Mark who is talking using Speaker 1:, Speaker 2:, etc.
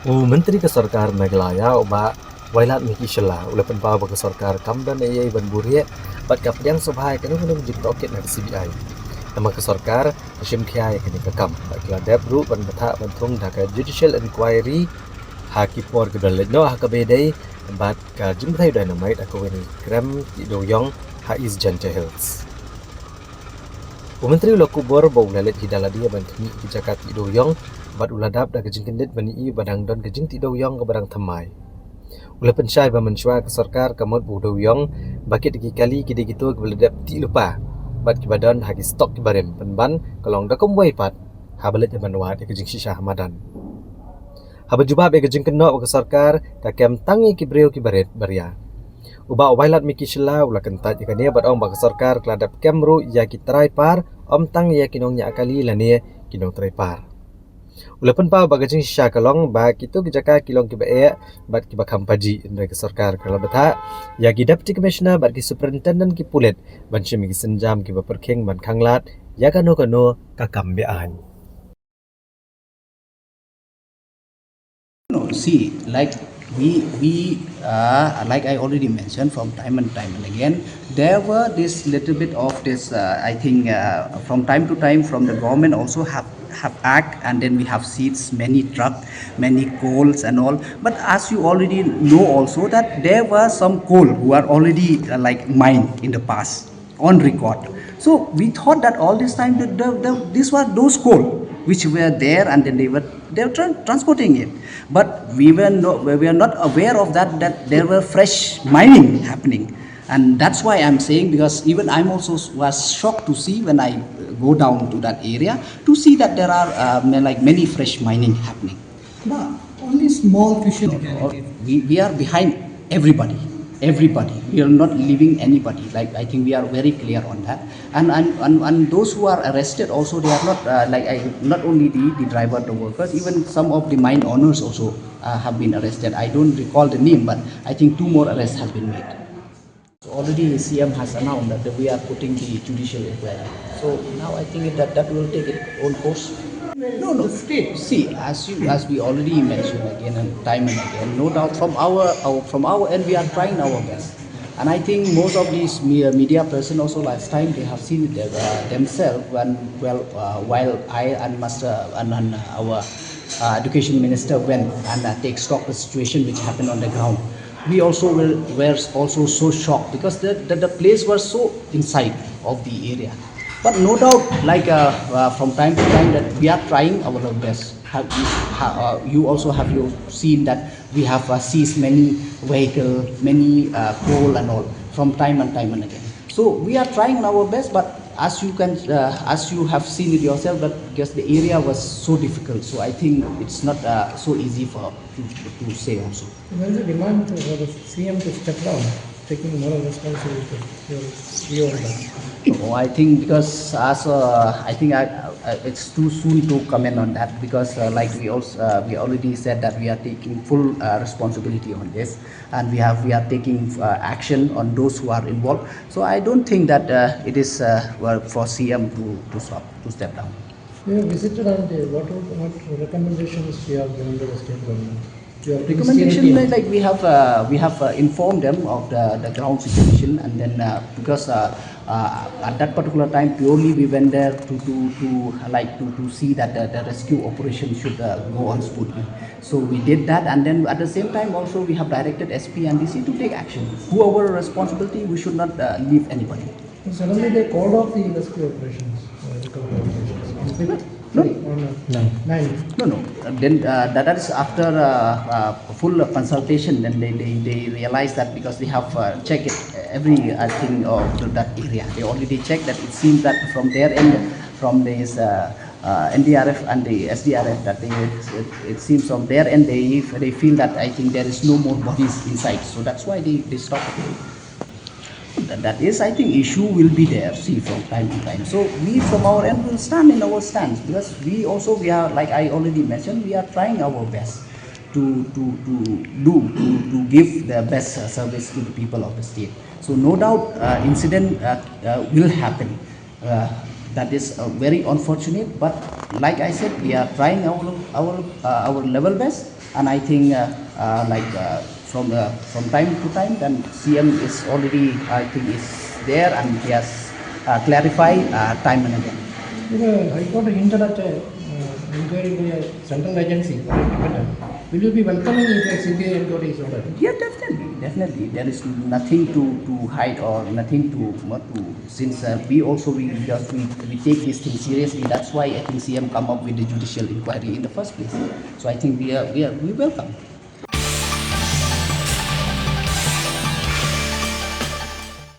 Speaker 1: Menteri ke Sarkar Meghalaya Oba Wailadmiki Shela ulapan bawa ke Sarkar Kamdan Ayai Ban Burie bat kapdiang subhai kanu kanu jiktoket nak CBI. Nama ke Sarkar Hashim Khiai kini kekam bat keladep ru ban bathak bantung dak Judicial Inquiry Hakipor ke daletno hakabedai bat ka jingtih dynamite aku ini gram Dewiong Thymmai Hills. Menteri Lokubor bau lalet hidaladia ban kini kejakat Dewiong bat uladap dak jingkendit bani i badang don ke jingtih Dewiong ke badang Thymmai. Ula pensyai ba mensyua ke Sarkar kamot bu Dewiong bakit diki kali kide gitu ke beladap Tih Lypa bat ke badan hagi stok ke barem penban kalong dakom wai pat habalet ban wat ke jing shisha hamadan. Habat jubab ke jing kenok ke Sarkar takem tangi ki breu ki baret baria. Uba Wailadmiki Shela ula kentat ikania bat ong ba ke Sarkar keladap kemru ya ki trai par om tang ya kinong nya akali lane kinong trai par. Ulapan pa bagajing shisha kalong ba kitu kijaka kilong ki bae bat ki bakam paji indra ke Sarkar kalau beta ya ki deputy commissioner bat ki superintendent ki pulet ban shimi ki senjam ki baperkheng ban khanglat ya kano kakam bean.
Speaker 2: No, see, like like I already mentioned from time and again, there were this little bit of this. I think from time to time, from the government also have act, and then we have seats, many truck, many coals and all. But as you already know, also that there were some coal who are already like mined in the past on record. So we thought that all this time that these were those coal which were there, and then they were transporting it, but we were not aware of that there were fresh mining happening. And that's why I'm saying, because even I'm also was shocked to see when I go down to that area to see that there are like many fresh mining happening.
Speaker 3: No, only small fishing.
Speaker 2: We are behind everybody. We are not leaving anybody. Like, I think we are very clear on that. And those who are arrested also, they are not not only the driver, the workers, even some of the mine owners also have been arrested. I don't recall the name, but I think 2 more arrests have been made. So already CM has announced that we are putting the judicial inquiry. So now I think that will take its own course. No. See, as we already mentioned again and again, no doubt from our end we are trying our best. And I think most of these media person also last time they have seen it themselves while I and our education minister went and take stock of the situation which happened on the ground. We also were also so shocked because the place was so inside of the area. But no doubt, like from time to time, that we are trying our best. You also have seen that we have seized many vehicles, many coal and all from time and again. So we are trying our best, but as you have seen it yourself, that because the area was so difficult, so I think it's not so easy to say also.
Speaker 3: When the demand for the CM to step down, taking more responsibility,
Speaker 2: No, I think because I think it's too soon to comment on that, because like we already said that we are taking full responsibility on this, and we are taking action on those who are involved. So I don't think that it is for CM to step down.
Speaker 3: We have visited, and what recommendations we have given to the state government?
Speaker 2: Recommendation, like we have informed them of the ground situation, and then because at that particular time purely we went there to see that the rescue operation should go on smoothly. So we did that, and then at the same time also we have directed SP and DC to take action. Whoever responsibility, we should not leave anybody.
Speaker 3: So suddenly they called off the rescue operations.
Speaker 2: No.
Speaker 3: No.
Speaker 2: Then that is after full consultation. Then they realized that because they have checked every thing of that area. They already checked that it seems that from their end, from this NDRF and the SDRF, that it seems from their end they feel that I think there is no more bodies inside. So that's why they stopped it. That is, I think, issue will be there, see, from time to time. So we from our end will stand in our stance, because we are, like I already mentioned, we are trying our best to give the best service to the people of the state. So no doubt incident will happen. That is very unfortunate, but like I said, we are trying our level best, And I think from time to time, then CM is already, I think, is there, and he has clarified time and again.
Speaker 3: High Court hinted at inquiry by a central agency, but independent. Will you be welcoming if a CBI inquiry is ordered?
Speaker 2: Yeah, definitely. There is nothing to hide or nothing to since we take this thing seriously. That's why I think CM come up with the judicial inquiry in the first place. So I think we welcome.